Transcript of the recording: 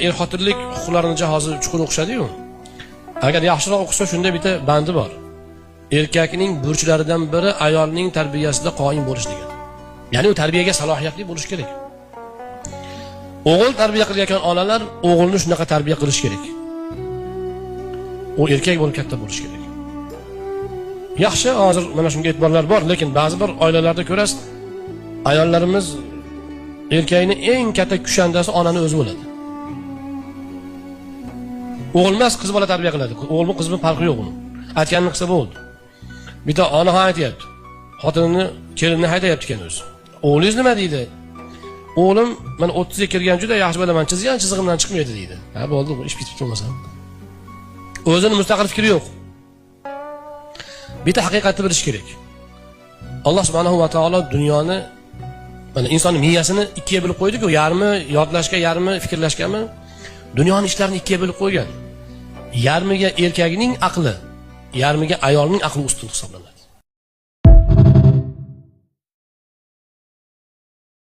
er-xotinlik huquqlarini hozir chuqur o'qishadi-yu. Agar yaxshiroq o'qisa, shunda bitta bandi bor. Erkakning burchlaridan biri ayolning tarbiyasida qoyim bo'lish degan. Ya'ni u tarbiyaga salohiyatli bo'lish kerak. O'g'il tarbiya qilayotgan onalar o'g'ilni shunaqa tarbiya qilish kerak. U erkak bo'lib katta bo'lish kerak. Yaxshi, hozir mana shunga e'tiborlar bor, lekin ba'zi bir oilalarda ko'rasiz, ayollarimiz erkakning eng katta kushandasi onani o'zi bo'ladi. O'g'il emas, qiz bola tarbiya qiladi. O'g'ilmi, qizmi farqi yo'q uning. Aytganini qilsa bo'ldi. Bitta ona ham aytayapti. Xotinini, kelinni haydayapti ekan o'zi. O'g'lingiz nima deydi? O'g'lim, men 30 ga kirgan juda yaxshi bo'laman, chizgan chizig'imdan chiqmaydi deydi. Ha, bo'ldi, ish bitib bo'lmasa. O'zining mustaqil fikri yo'q. Bitta haqiqatni bilish kerak. Alloh subhanahu va taolo dunyoni, mana insonning miyasini ikkiga bo'lib qo'ydi-ku, yarmi yodlashga, yarmi fikrlashgami? Dunyoning ishlarini ikkiga bo'lib qo'ygan. Yarmiga erkakning aqli, yarmiga ayolning aqli ustun hisoblanadi.